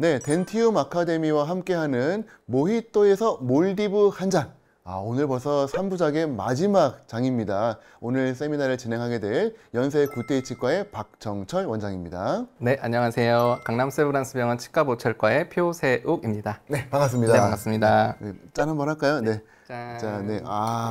네, 덴티움 아카데미와 함께하는 모히또에서 몰디브 한 잔. 오늘 벌써 3부작의 마지막 장입니다. 오늘 세미나를 진행하게 될 연세 굿데이 치과의 박정철 원장입니다. 네, 안녕하세요. 강남 세브란스병원 치과보철과의 표세욱입니다. 네, 반갑습니다. 네, 반갑습니다. 네, 짠 한번 할까요? 네. 짠. 자, 네.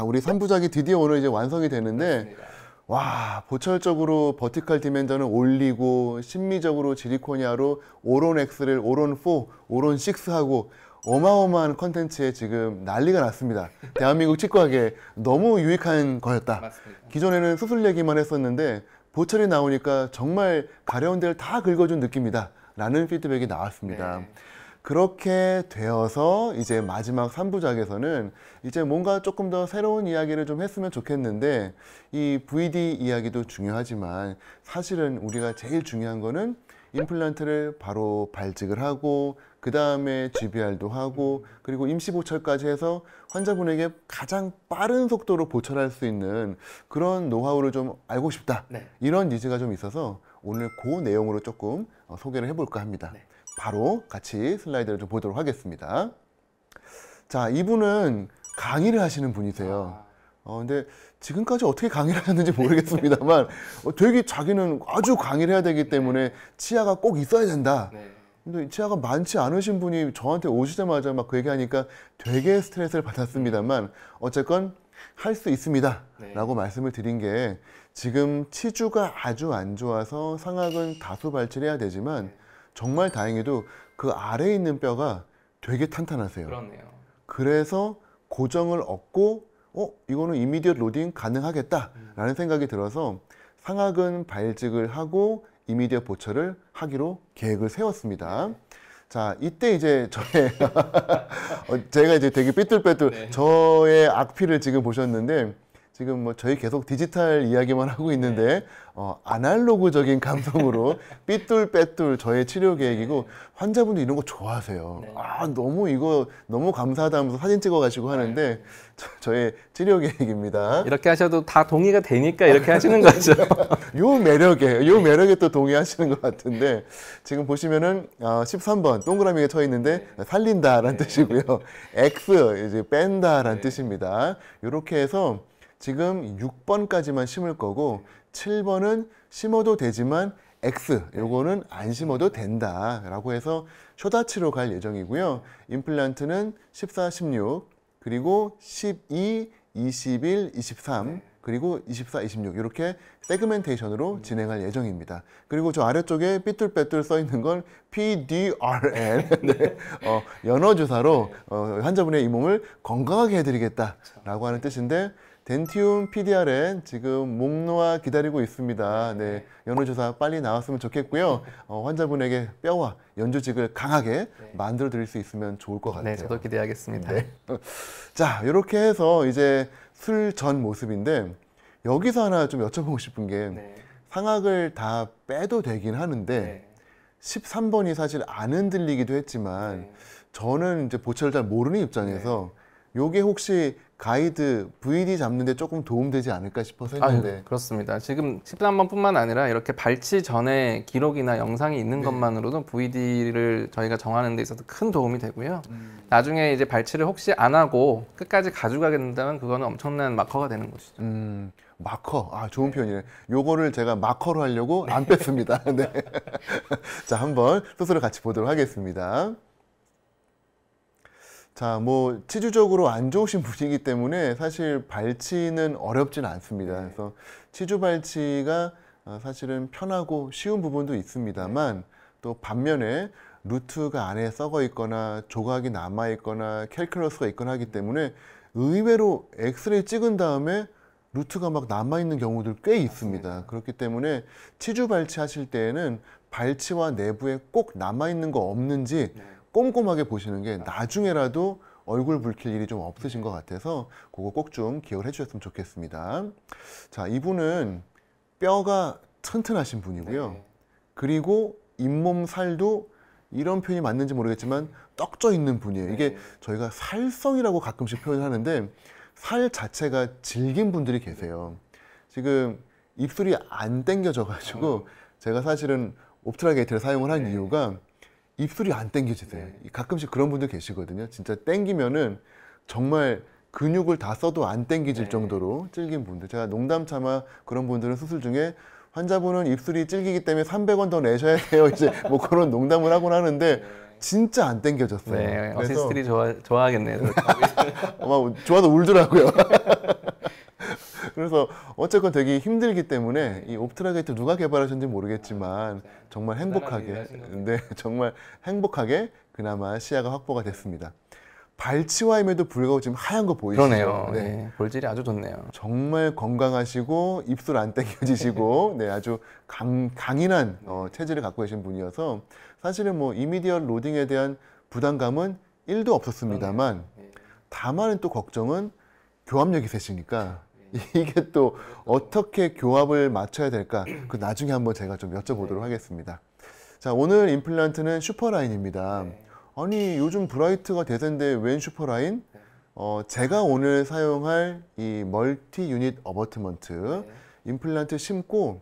우리 3부작이 드디어 오늘 이제 완성이 되는데, 맞습니다. 와, 보철적으로 버티컬 디멘전을 올리고, 심미적으로 지리코니아로 오론 X를 오론 4, 오론 6 하고, 어마어마한 컨텐츠에 지금 난리가 났습니다. 대한민국 치과계 너무 유익한 거였다. 맞습니다. 기존에는 수술 얘기만 했었는데 보철이 나오니까 정말 가려운 데를 다 긁어준 느낌이다 라는 피드백이 나왔습니다. 네. 그렇게 되어서 이제 마지막 3부작에서는 이제 뭔가 조금 더 새로운 이야기를 좀 했으면 좋겠는데, 이 VD 이야기도 중요하지만 사실은 우리가 제일 중요한 거는 임플란트를 바로 발직을 하고 그 다음에 GBR도 하고 그리고 임시 보철까지 해서 환자분에게 가장 빠른 속도로 보철할 수 있는 그런 노하우를 좀 알고 싶다. 네. 이런 니즈가 좀 있어서 오늘 그 내용으로 조금 소개를 해볼까 합니다. 네. 바로 같이 슬라이드를 좀 보도록 하겠습니다. 자, 이분은 강의를 하시는 분이세요. 근데 지금까지 어떻게 강의를 하셨는지 모르겠습니다만 되게 자기는 아주 강의를 해야 되기 때문에 치아가 꼭 있어야 된다. 네. 근데 치아가 많지 않으신 분이 저한테 오시자마자 막 그 얘기하니까 되게 스트레스를 받았습니다만 어쨌건 할 수 있습니다. 네. 라고 말씀을 드린 게, 지금 치주가 아주 안 좋아서 상악은 다수 발치해야 되지만 정말 다행히도 그 아래에 있는 뼈가 되게 탄탄하세요. 그렇네요. 그래서 고정을 얻고 이거는 이미디엇 로딩 가능하겠다 라는 생각이 들어서 상악은 발직을 하고 이미디엇 보철을 하기로 계획을 세웠습니다. 자, 이때 이제 저의 제가 이제 되게 삐뚤빼뚤 네. 저의 악필을 지금 보셨는데, 지금 뭐 저희 계속 디지털 이야기만 하고 있는데 아날로그적인 감성으로 삐뚤빼뚤 저의 치료 계획이고, 환자분들 이런 거 좋아하세요. 네. 너무 이거 너무 감사하다 하면서 사진 찍어 가시고 하는데 저의 치료 계획입니다. 이렇게 하셔도 다 동의가 되니까 이렇게 하시는 거죠. 요 매력에 또 동의하시는 것 같은데, 지금 보시면은 13번 동그라미가 쳐 있는데 살린다라는 뜻이고요. X 이제 뺀다라는 뜻입니다. 이렇게 해서 지금 6번까지만 심을 거고 7번은 심어도 되지만 X 요거는 안 심어도 된다라고 해서 쇼다치로 갈 예정이고요. 임플란트는 14, 16 그리고 12, 21, 23 그리고 24, 26 이렇게 세그멘테이션으로 진행할 예정입니다. 그리고 저 아래쪽에 삐뚤빼뚤 써 있는 건 PDRN 네. 연어주사로 환자분의 이 몸을 건강하게 해드리겠다라고 하는 뜻인데, 덴티움 PDRN 지금 목놓아 기다리고 있습니다. 네, 연어주사 빨리 나왔으면 좋겠고요. 환자분에게 뼈와 연조직을 강하게 만들어 드릴 수 있으면 좋을 것 같아요. 네, 저도 기대하겠습니다. 네. 자, 이렇게 해서 이제 술 전 모습인데, 여기서 하나 좀 여쭤보고 싶은 게, 네. 상악을 다 빼도 되긴 하는데 네. 13번이 사실 안 흔들리기도 했지만 네. 저는 이제 보철을 잘 모르는 입장에서 요게 혹시 가이드 VD 잡는데 조금 도움되지 않을까 싶어서 했는데. 그렇습니다. 지금 13번뿐만 아니라 이렇게 발치 전에 기록이나 영상이 있는 것만으로도 VD를 저희가 정하는 데 있어서 큰 도움이 되고요. 나중에 이제 발치를 혹시 안 하고 끝까지 가져가게 된다면 그거는 엄청난 마커가 되는 것이죠. 마커. 좋은 표현이네. 요거를 제가 마커로 하려고 안 뺐습니다. 네. 자, 한번 수술을 같이 보도록 하겠습니다. 자, 뭐 치주적으로 안 좋으신 분이기 때문에 사실 발치는 어렵진 않습니다. 그래서 치주 발치가 사실은 편하고 쉬운 부분도 있습니다만, 또 반면에 루트가 안에 썩어 있거나 조각이 남아 있거나 캘큘러스가 있거나 하기 때문에 의외로 엑스레이 찍은 다음에 루트가 막 남아 있는 경우들 꽤 있습니다. 그렇기 때문에 치주 발치 하실 때에는 발치와 내부에 꼭 남아 있는 거 없는지 꼼꼼하게 보시는 게 나중에라도 얼굴 붉힐 일이 좀 없으신 것 같아서 그거 꼭 좀 기억을 해주셨으면 좋겠습니다. 자, 이분은 뼈가 튼튼하신 분이고요. 그리고 잇몸 살도 이런 표현이 맞는지 모르겠지만 떡져 있는 분이에요. 이게 저희가 살성이라고 가끔씩 표현하는데 살 자체가 질긴 분들이 계세요. 지금 입술이 안 당겨져 가지고 제가 사실은 옵트라게이트를 사용을 한 이유가 입술이 안 당겨지세요. 가끔씩 그런 분들 계시거든요. 진짜 당기면은 정말 근육을 다 써도 안 당겨질 정도로 찔긴 분들. 제가 농담 삼아 그런 분들은 수술 중에 환자분은 입술이 찔기기 때문에 300원 더 내셔야 돼요. 이제 뭐 그런 농담을 하곤 하는데 진짜 안 당겨졌어요. 네, 그래서 어시스트리 좋아하겠네요. 아마 좋아서 울더라고요. 그래서 어쨌건 되게 힘들기 때문에 이 옵트라게이트 누가 개발하셨는지 모르겠지만 정말 행복하게, 네, 정말 행복하게 그나마 시야가 확보가 됐습니다. 발치와임에도 불구하고 지금 하얀 거 보이시죠? 그러네요. 네. 네, 볼질이 아주 좋네요. 정말 건강하시고 입술 안 당겨지시고 네, 아주 강인한 체질을 갖고 계신 분이어서 사실은 뭐 이미디엇 로딩에 대한 부담감은 1도 없었습니다만 다만 또 걱정은 교합력이 세시니까 이게 또 어떻게 교합을 맞춰야 될까? 그 나중에 한번 제가 좀 여쭤보도록 하겠습니다. 자, 오늘 임플란트는 슈퍼라인입니다. 아니, 요즘 브라이트가 대세인데 웬 슈퍼라인? 제가 오늘 사용할 이 멀티 유닛 어버트먼트 임플란트 심고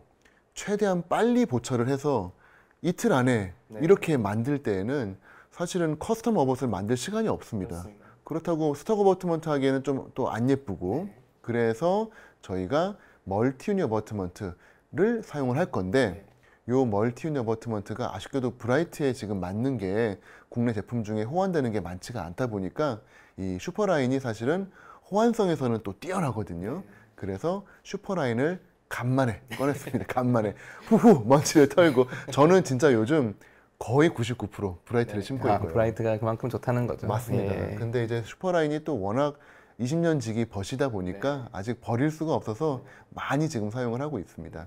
최대한 빨리 보철을 해서 이틀 안에 이렇게 만들 때에는 사실은 커스텀 어버트를 만들 시간이 없습니다. 그렇다고 스톡 어버트먼트 하기에는 좀 또 안 예쁘고 그래서 저희가 멀티 유닛 어버트먼트를 사용을 할 건데 요 멀티 유닛 어버트먼트가 아쉽게도 브라이트에 지금 맞는 게 국내 제품 중에 호환되는 게 많지가 않다 보니까 이 슈퍼라인이 사실은 호환성에서는 또 뛰어나거든요. 그래서 슈퍼라인을 간만에 꺼냈습니다. 간만에 후후 먼지를 털고 저는 진짜 요즘 거의 99% 브라이트를 심고 있고요. 브라이트가 그만큼 좋다는 거죠. 맞습니다. 근데 이제 슈퍼라인이 또 워낙 20년 지기 벗이다 보니까 아직 버릴 수가 없어서 많이 지금 사용을 하고 있습니다.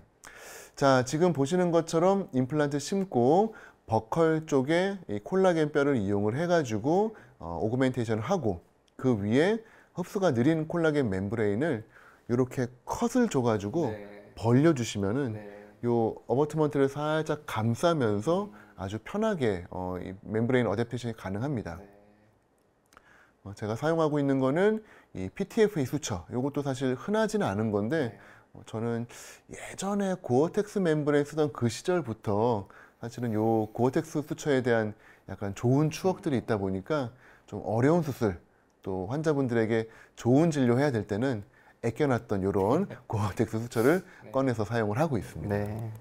자, 지금 보시는 것처럼 임플란트 심고 버컬 쪽에 이 콜라겐 뼈를 이용을 해가지고 오그멘테이션을 하고 그 위에 흡수가 느린 콜라겐 멤브레인을 이렇게 컷을 줘가지고 벌려주시면은 요 어버트먼트를 살짝 감싸면서 아주 편하게 이 멤브레인 어댑테이션이 가능합니다. 제가 사용하고 있는 거는 이 PTFE 수처. 이것도 사실 흔하지는 않은 건데 저는 예전에 고어텍스 멤브레인 쓰던 그 시절부터 사실은 요 고어텍스 수처에 대한 약간 좋은 추억들이 있다 보니까 좀 어려운 수술 또 환자분들에게 좋은 진료해야 될 때는 아껴놨던 요런 고어텍스 수처를 꺼내서 사용을 하고 있습니다. 네.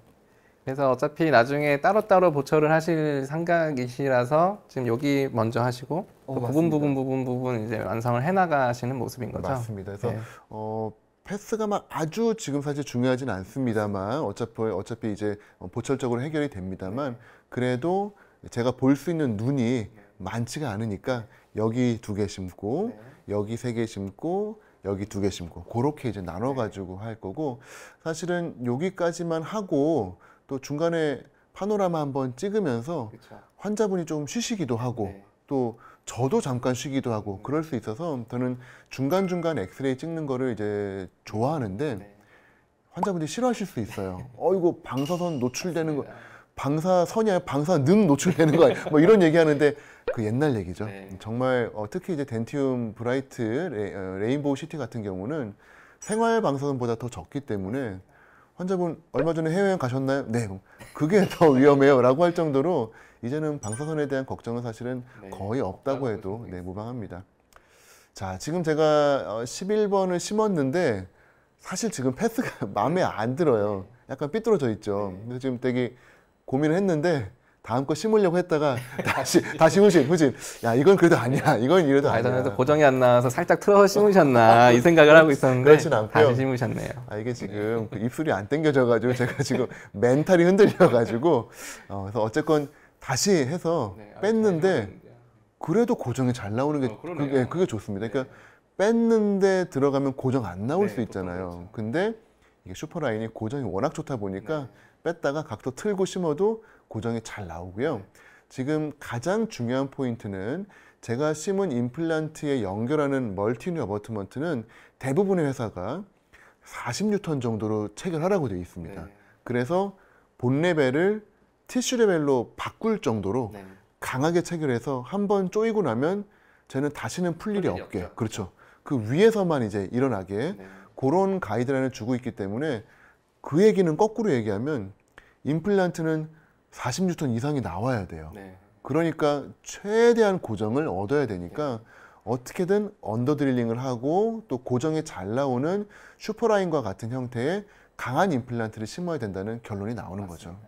그래서 어차피 나중에 따로따로 보철을 하실 생각이시라서 지금 여기 먼저 하시고 또 부분 이제 완성을 해나가시는 모습인 거죠. 맞습니다. 그래서 패스가 막 아주 지금 사실 중요하진 않습니다만 어차피 이제 보철적으로 해결이 됩니다만 그래도 제가 볼 수 있는 눈이 많지가 않으니까 여기 2개 심고 여기 3개 심고 여기 2개 심고 그렇게 이제 나눠 가지고 할 거고 사실은 여기까지만 하고 또 중간에 파노라마 한번 찍으면서 환자분이 좀 쉬시기도 하고 또 저도 잠깐 쉬기도 하고 그럴 수 있어서 저는 중간중간 엑스레이 찍는 거를 이제 좋아하는데 환자분들이 싫어하실 수 있어요. 이거 방사선 노출되는 거 방사선이 아니라 방사능 노출되는 거 아니야? 뭐 이런 얘기하는데 그 옛날 얘기죠. 정말 특히 이제 덴티움 브라이트 레인보우 시티 같은 경우는 생활 방사선보다 더 적기 때문에 환자분 얼마 전에 해외여행 가셨나요? 네, 그게 더 위험해요 라고 할 정도로 이제는 방사선에 대한 걱정은 사실은 거의 없다고 해도 무방합니다. 자, 지금 제가 11번을 심었는데 사실 지금 패스가 마음에 안 들어요. 약간 삐뚤어져 있죠. 그래서 지금 되게 고민을 했는데 다음 거 심으려고 했다가 다시 후진. 야, 이건 그래도 아니야. 이건 이래도 아니야. 저는 고정이 안 나와서 살짝 틀어 심으셨나 이 생각을 하고 있었는데 그렇진 않고요. 다시 심으셨네요. 이게 지금 그 입술이 안 당겨져가지고 제가 지금 멘탈이 흔들려가지고 그래서 어쨌건 다시 해서 뺐는데 그래도 고정이 잘 나오는 게 그게 좋습니다. 그러니까 뺐는데 들어가면 고정 안 나올 수 있잖아요. 근데 이게 슈퍼라인이 고정이 워낙 좋다 보니까 뺐다가 각도 틀고 심어도 고정이 잘 나오고요. 지금 가장 중요한 포인트는 제가 심은 임플란트에 연결하는 멀티 유닛 어버트먼트는 대부분의 회사가 40뉴턴 정도로 체결하라고 되어 있습니다. 그래서 본 레벨을 티슈 레벨로 바꿀 정도로 강하게 체결해서 한번 쪼이고 나면 쟤는 다시는 풀 일이 없게 그렇죠. 그 위에서만 이제 일어나게 그런 가이드라인을 주고 있기 때문에 그 얘기는 거꾸로 얘기하면 임플란트는 40뉴턴 이상이 나와야 돼요. 그러니까 최대한 고정을 얻어야 되니까 어떻게든 언더 드릴링을 하고 또 고정이 잘 나오는 슈퍼라인과 같은 형태의 강한 임플란트를 심어야 된다는 결론이 나오는 거죠.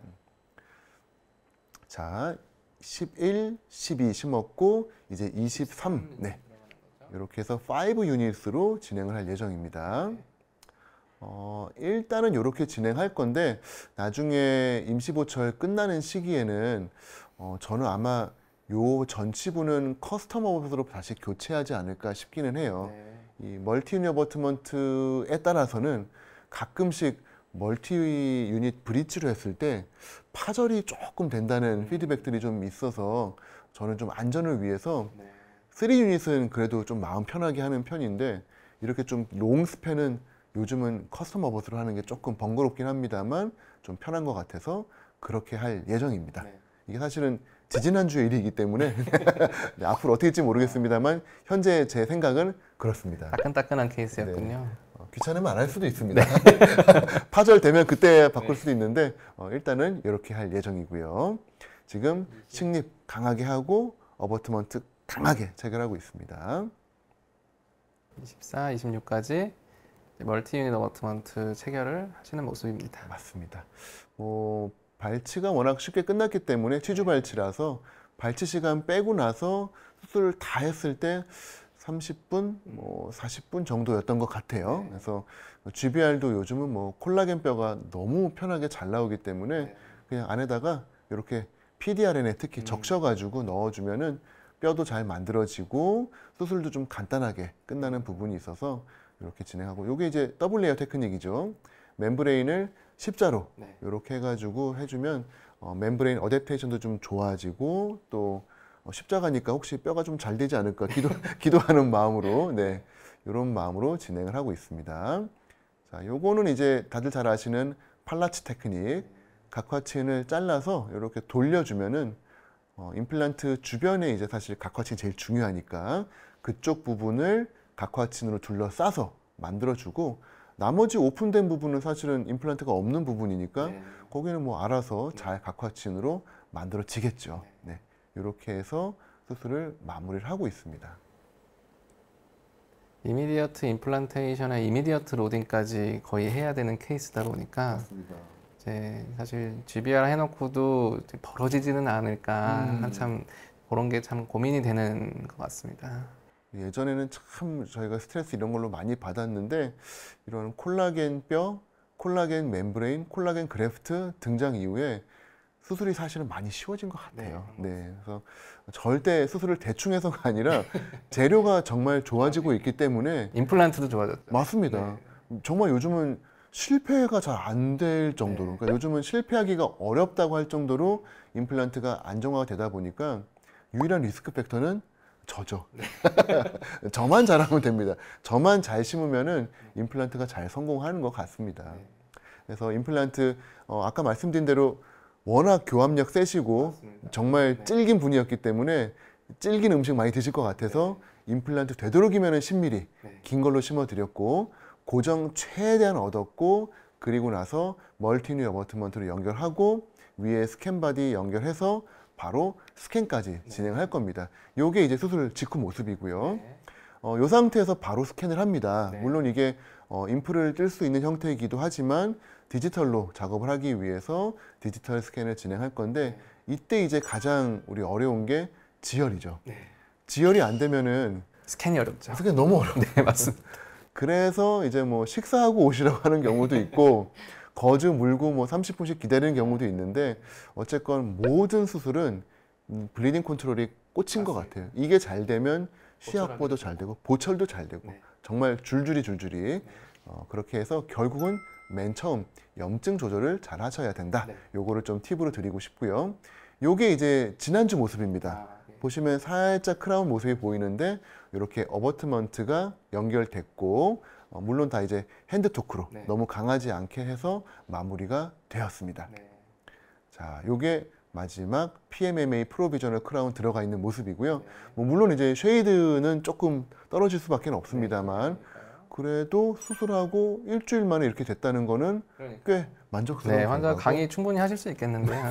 자, 11, 12 심었고 이제 23, 네, 이렇게 해서 5 유닛으로 진행을 할 예정입니다. 일단은 이렇게 진행할 건데 나중에 임시보철 끝나는 시기에는 저는 아마 요 전치부는 커스텀 어버트로 다시 교체하지 않을까 싶기는 해요. 이 멀티 유닛 어버트먼트에 따라서는 가끔씩 멀티 유닛 브릿지로 했을 때 파절이 조금 된다는 피드백들이 좀 있어서 저는 좀 안전을 위해서 3 유닛은 그래도 좀 마음 편하게 하는 편인데 이렇게 좀 롱 스팬은 요즘은 커스텀 어버트로 하는 게 조금 번거롭긴 합니다만 좀 편한 것 같아서 그렇게 할 예정입니다. 이게 사실은 지지난주의 일이기 때문에 네, 앞으로 어떻게 될지 모르겠습니다만 현재 제 생각은 그렇습니다. 따끈따끈한 케이스였군요. 네. 귀찮으면 안 할 수도 있습니다. 파절 되면 그때 바꿀 수도 있는데 일단은 이렇게 할 예정이고요. 지금 식립 강하게 하고 어버트먼트 강하게 체결하고 있습니다. 24, 26까지 멀티 유닛 어버트먼트 체결을 하시는 모습입니다. 맞습니다. 발치가 워낙 쉽게 끝났기 때문에 취주 발치라서 발치 시간 빼고 나서 수술을 다 했을 때 30분, 40분 정도였던 것 같아요. 그래서 GBR도 요즘은 콜라겐 뼈가 너무 편하게 잘 나오기 때문에 그냥 안에다가 이렇게 PDRN에 특히 적셔가지고 넣어주면은 뼈도 잘 만들어지고 수술도 좀 간단하게 끝나는 부분이 있어서 이렇게 진행하고, 요게 이제 더블 레이어 테크닉이죠. 멤브레인을 십자로 이렇게 해가지고 해주면 멤브레인 어댑테이션도 좀 좋아지고 또 십자가니까 혹시 뼈가 좀 잘 되지 않을까 기도하는 마음으로 이런 마음으로 진행을 하고 있습니다. 자, 요거는 이제 다들 잘 아시는 팔라치 테크닉. 각화층을 잘라서 이렇게 돌려주면은 임플란트 주변에 이제 사실 각화층이 제일 중요하니까 그쪽 부분을 각화층으로 둘러싸서 만들어주고 나머지 오픈된 부분은 사실은 임플란트가 없는 부분이니까 거기는 알아서 잘 각화층으로 만들어지겠죠. 네, 이렇게 해서 수술을 마무리를 하고 있습니다. 이미디어트 임플란테이션에 이미디어트 로딩까지 거의 해야 되는 케이스다 보니까 맞습니다. 이제 사실 GBR 해놓고도 벌어지지는 않을까 한참 그런 게 참 고민이 되는 것 같습니다. 예전에는 참 저희가 스트레스 이런 걸로 많이 받았는데 이런 콜라겐 뼈, 콜라겐 멤브레인, 콜라겐 그래프트 등장 이후에 수술이 사실은 많이 쉬워진 것 같아요. 네, 그래서 절대 수술을 대충 해서가 아니라 재료가 정말 좋아지고 있기 때문에 임플란트도 좋아졌죠. 맞습니다. 정말 요즘은 실패가 잘 안 될 정도로, 그러니까 요즘은 실패하기가 어렵다고 할 정도로 임플란트가 안정화가 되다 보니까 유일한 리스크 팩터는 저죠. 저만 잘하면 됩니다. 저만 잘 심으면은 임플란트가 잘 성공하는 것 같습니다. 그래서 임플란트 아까 말씀드린 대로 워낙 교합력 세시고 정말 찔긴 분이었기 때문에 찔긴 음식 많이 드실 것 같아서 임플란트 되도록이면 10mm 긴 걸로 심어드렸고 고정 최대한 얻었고 그리고 나서 멀티뉴 어버트먼트로 연결하고 위에 스캔 바디 연결해서 바로 스캔까지 진행할 겁니다. 요게 이제 수술 직후 모습이고요. 이 상태에서 바로 스캔을 합니다. 물론 이게 인프를 뜰 수 있는 형태이기도 하지만 디지털로 작업을 하기 위해서 디지털 스캔을 진행할 건데 이때 이제 가장 우리 어려운 게 지혈이죠. 지혈이 안 되면은 스캔이 어렵죠. 스캔 너무 어려워요. 네, 맞습니다. 그래서 이제 식사하고 오시라고 하는 경우도 있고 거즈 물고 30분씩 기다리는 경우도 있는데 어쨌건 모든 수술은 블리딩 컨트롤이 꽂힌 것 같아요. 이게 잘 되면 시약보도 잘 되고 보철도 잘 되고 정말 줄줄이 그렇게 해서 결국은 맨 처음 염증 조절을 잘 하셔야 된다. 요거를 좀 팁으로 드리고 싶고요. 요게 이제 지난주 모습입니다. 보시면 살짝 크라운 모습이 보이는데 이렇게 어버트먼트가 연결됐고 물론 다 이제 핸드 토크로 너무 강하지 않게 해서 마무리가 되었습니다. 자, 요게 마지막 PMMA 프로비저널 크라운 들어가 있는 모습이고요. 물론 이제 쉐이드는 조금 떨어질 수밖에 없습니다만 그래도 수술하고 일주일 만에 이렇게 됐다는 거는 꽤 만족스러운 네, 환자 결과고. 강의 충분히 하실 수 있겠는데요.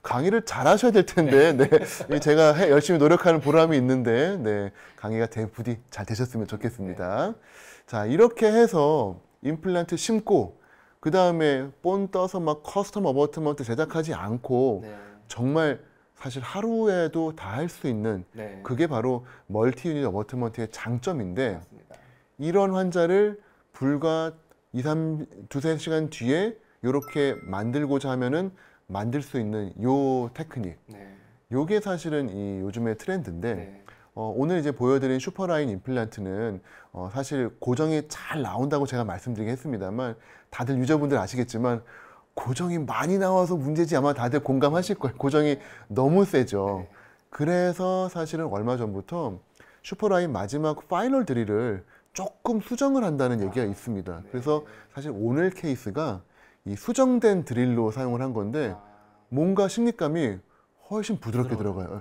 강의를 잘 하셔야 될 텐데, 네. 제가 열심히 노력하는 보람이 있는데, 네. 강의가 부디 잘 되셨으면 좋겠습니다. 자, 이렇게 해서 임플란트 심고, 그 다음에 본 떠서 막 커스텀 어버트먼트 제작하지 않고, 네. 정말 사실 하루에도 다 할 수 있는, 네. 그게 바로 멀티 유닛 어버트먼트의 장점인데, 맞습니다. 이런 환자를 불과 2-3 시간 뒤에 이렇게 만들고자 하면은 만들 수 있는 요 테크닉. 네. 요게 사실은 이 요즘의 트렌드인데, 네. 오늘 이제 보여드린 슈퍼라인 임플란트는 사실 고정이 잘 나온다고 제가 말씀드리긴 했습니다만, 다들 유저분들 아시겠지만, 고정이 많이 나와서 문제지 아마 다들 공감하실 거예요. 고정이 너무 세죠. 그래서 사실은 얼마 전부터 슈퍼라인 마지막 파이널 드릴을 조금 수정을 한다는 얘기가 있습니다. 그래서 사실 오늘 케이스가 이 수정된 드릴로 사용을 한 건데 뭔가 식립감이 훨씬 부드럽게 들어가요.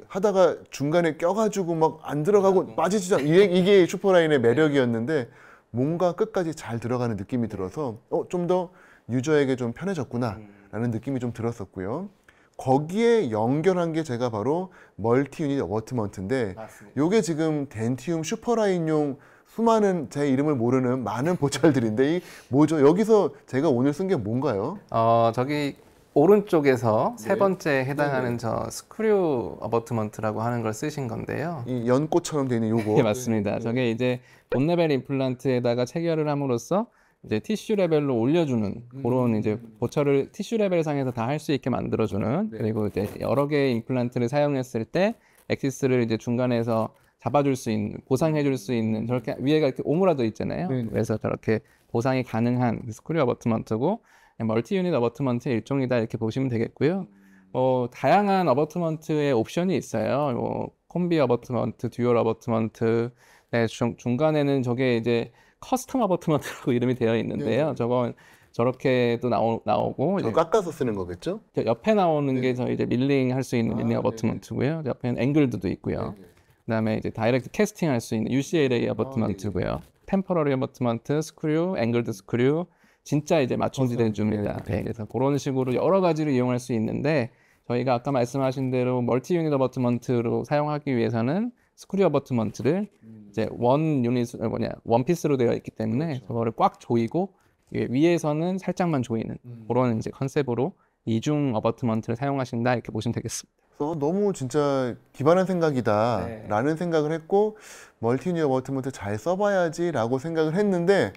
하다가 중간에 껴가지고 막 안 들어가고 빠지지 않아. 이게 슈퍼라인의 매력이었는데 뭔가 끝까지 잘 들어가는 느낌이 들어서 좀 더 유저에게 좀 편해졌구나 라는 느낌이 좀 들었었고요. 거기에 연결한 게 제가 바로 멀티 유닛 어버트먼트인데 맞습니다. 요게 지금 덴티움 슈퍼라인용 수많은 제 이름을 모르는 많은 보철들인데 이 뭐죠? 여기서 제가 오늘 쓴 게 뭔가요? 저기 오른쪽에서 네. 세 번째 해당하는 저 스크류 어버트먼트라고 하는 걸 쓰신 건데요. 이 연꽃처럼 되어 있는 요거. 네, 맞습니다. 저게 이제 본 레벨 임플란트에다가 체결을 함으로써 이제 티슈 레벨로 올려주는 그런 이제 보철을 티슈 레벨 상에서 다 할 수 있게 만들어주는 그리고 이제 여러 개의 임플란트를 사용했을 때 엑시스를 이제 중간에서 잡아줄 수 있는 보상해줄 수 있는 저렇게 위에가 이렇게 오므라져 있잖아요. 그래서 저렇게 보상이 가능한 스크류 어버트먼트고 멀티 유닛 어버트먼트의 일종이다 이렇게 보시면 되겠고요. 다양한 어버트먼트의 옵션이 있어요. 콤비 어버트먼트, 듀얼 어버트먼트, 네, 중간에는 저게 이제 커스텀 어버트먼트라고 이름이 되어 있는데요. 저건 저렇게도 나오고 저 깎아서 쓰는 거겠죠? 저 옆에 나오는 게 저희 이제 밀링 할 수 있는 밀링 어버트먼트고요. 옆에는 앵글드도 있고요. 그다음에 이제 다이렉트 캐스팅 할 수 있는 UCLA 어버트먼트고요. 템퍼러리 어버트먼트, 스크류, 앵글드 스크류, 진짜 이제 맞춤지된 줍니다. 네, 그래서 그런 식으로 여러 가지로 이용할 수 있는데 저희가 아까 말씀하신 대로 멀티 유닛 어버트먼트로 사용하기 위해서는 스크류 어버트먼트를 이제 원 피스로 되어 있기 때문에 저거를 꽉 조이고 위에서는 살짝만 조이는 그런 이제 컨셉으로 이중 어버트먼트를 사용하신다 이렇게 보시면 되겠습니다. 너무 진짜 기발한 생각이다 라는 생각을 했고 멀티 유닛 어버트먼트 잘 써봐야지 라고 생각을 했는데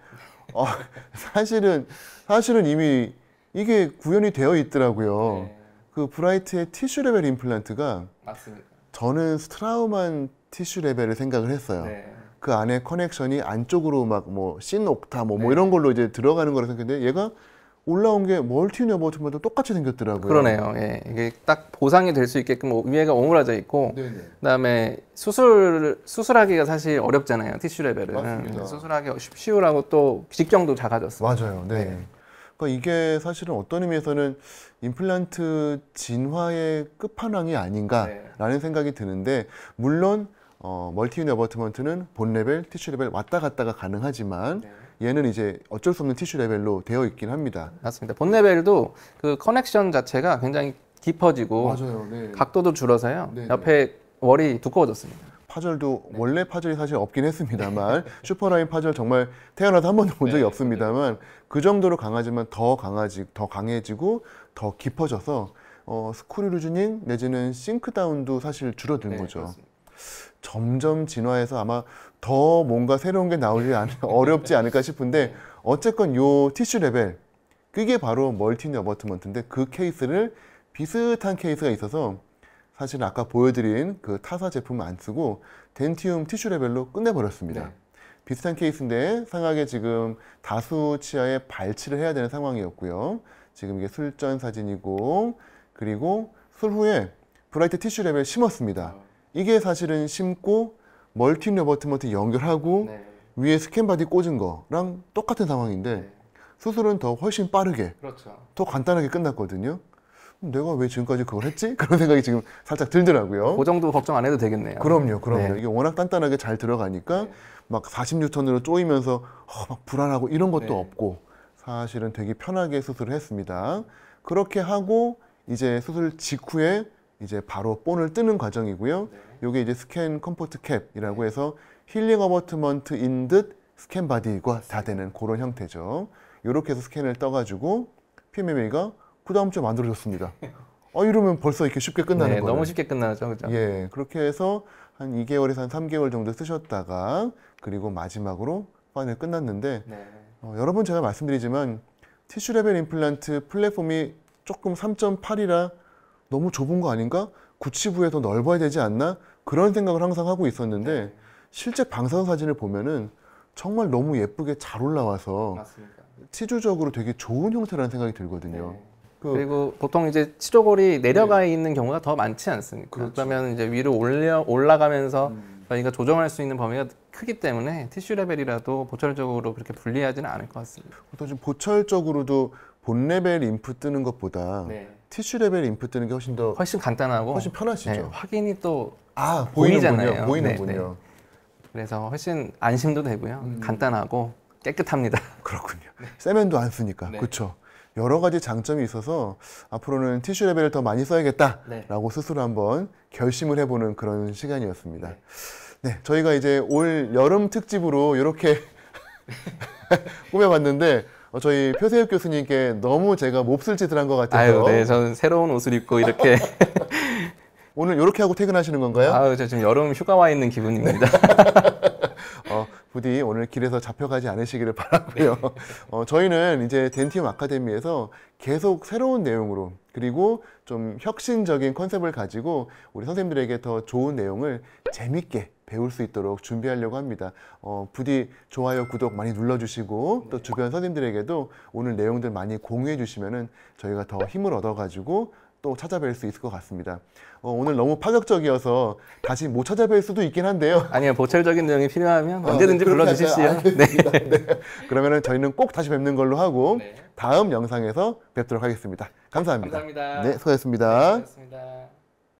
사실은 이미 이게 구현이 되어 있더라고요. 그 브라이트의 티슈 레벨 임플란트가 맞습니다. 저는 스트라우만 티슈 레벨을 생각을 했어요. 그 안에 커넥션이 안쪽으로 막 신옥타 이런 걸로 이제 들어가는 거라 생각했는데 얘가 올라온 게 멀티 유닛 어버트먼트 똑같이 생겼더라고요. 그러네요. 예. 이게 딱 보상이 될 수 있게끔 위에가 오므라져 있고 그다음에 수술하기가 사실 어렵잖아요. 티슈 레벨은. 맞습니다. 수술하기 쉬우라고 또 직경도 작아졌어요. 맞아요. 네. 그러니까 이게 사실은 어떤 의미에서는 임플란트 진화의 끝판왕이 아닌가라는 생각이 드는데 물론 멀티 유닛 어버트먼트는 본 레벨, 티슈 레벨 왔다 갔다가 가능하지만 얘는 이제 어쩔 수 없는 티슈 레벨로 되어 있긴 합니다. 맞습니다. 본 레벨도 그 커넥션 자체가 굉장히 깊어지고 맞아요. 네. 각도도 줄어서요. 네, 옆에 월이 두꺼워졌습니다. 파절도 원래 파절이 사실 없긴 했습니다만 슈퍼라인 파절 정말 태어나서 한 번도 본 적이 없습니다만 그 정도로 강하지만 더 강해지고 더 깊어져서 스크류 루즈닝 내지는 싱크 다운도 사실 줄어든 거죠. 그렇습니다. 점점 진화해서 아마 더 뭔가 새로운 게 나오지 어렵지 않을까 싶은데 어쨌건 요 티슈 레벨 그게 바로 멀티 유닛 어버트먼트인데 그 케이스를 비슷한 케이스가 있어서 사실 아까 보여드린 그 타사 제품을 안 쓰고 덴티움 티슈 레벨로 끝내버렸습니다. 비슷한 케이스인데 상하게 지금 다수 치아에 발치를 해야 되는 상황이었고요. 지금 이게 술전 사진이고 그리고 술 후에 브라이트 티슈 레벨 심었습니다. 이게 사실은 심고 멀티 유닛 어버트먼트 연결하고 위에 스캔 바디 꽂은 거랑 똑같은 상황인데 수술은 더 훨씬 빠르게 더 간단하게 끝났거든요. 내가 왜 지금까지 그걸 했지? 그런 생각이 지금 살짝 들더라고요. 그 정도 걱정 안 해도 되겠네요. 그럼요. 이게 워낙 단단하게 잘 들어가니까 막 40뉴턴으로 쪼이면서 막 불안하고 이런 것도 없고 사실은 되게 편하게 수술을 했습니다. 그렇게 하고 이제 수술 직후에 이제 바로 본을 뜨는 과정이고요. 요게 이제 스캔 컴포트 캡이라고 해서 힐링 어버트먼트인 듯 스캔 바디가 다 되는 그런 형태죠. 요렇게 해서 스캔을 떠가지고 PMMA가 그 다음 주에 만들어졌습니다. 이러면 벌써 이렇게 쉽게 끝나는 네, 거예요. 너무 쉽게 끝나죠, 그죠? 예, 그렇게 해서 한 2개월에서 한 3개월 정도 쓰셨다가 그리고 마지막으로 파이널 끝났는데 네. 여러 번 제가 말씀드리지만 티슈 레벨 임플란트 플랫폼이 조금 3.8이라 너무 좁은 거 아닌가? 구치부에 더 넓어야 되지 않나? 그런 생각을 항상 하고 있었는데 실제 방사선 사진을 보면은 정말 너무 예쁘게 잘 올라와서 맞습니다. 치주적으로 되게 좋은 형태라는 생각이 들거든요. 네. 그 그리고 보통 이제 치조골이 내려가 있는 경우가 더 많지 않습니까? 그렇죠. 그러면 이제 위로 올라가면서 저희가 조정할 수 있는 범위가 크기 때문에 티슈 레벨이라도 보철적으로 그렇게 불리하지는 않을 것 같습니다. 또 좀 보철적으로도 본 레벨 인풋 뜨는 것보다 티슈 레벨 인풋 뜨는 게 훨씬 더 훨씬 간단하고 훨씬 편하시죠? 네, 확인이 또 보이는군요. 보이잖아요. 보이는군요. 그래서 훨씬 안심도 되고요. 간단하고 깨끗합니다. 그렇군요. 세면도 안 쓰니까. 그렇죠. 여러 가지 장점이 있어서 앞으로는 티슈 레벨을 더 많이 써야겠다라고 스스로 한번 결심을 해보는 그런 시간이었습니다. 네, 저희가 이제 올 여름 특집으로 이렇게 꾸며봤는데 저희 표세혁 교수님께 너무 제가 몹쓸 짓을 한 것 같아서 네, 저는 새로운 옷을 입고 이렇게 오늘 이렇게 하고 퇴근하시는 건가요? 저 지금 여름 휴가 와 있는 기분입니다. 부디 오늘 길에서 잡혀가지 않으시기를 바라고요. 저희는 이제 덴티움 아카데미에서 계속 새로운 내용으로 그리고 좀 혁신적인 컨셉을 가지고 우리 선생님들에게 더 좋은 내용을 재밌게 배울 수 있도록 준비하려고 합니다. 부디 좋아요, 구독 많이 눌러주시고 또 주변 선생님들에게도 오늘 내용들 많이 공유해 주시면은 저희가 더 힘을 얻어가지고 또 찾아뵐 수 있을 것 같습니다. 오늘 너무 파격적이어서 다시 못 찾아뵐 수도 있긴 한데요. 아니요, 보철적인 내용이 필요하면 언제든지 불러주십시오. 네. 그러면은 저희는 꼭 다시 뵙는 걸로 하고 다음 영상에서 뵙도록 하겠습니다. 감사합니다. 감사합니다. 네, 수고하셨습니다. 수고하셨습니다.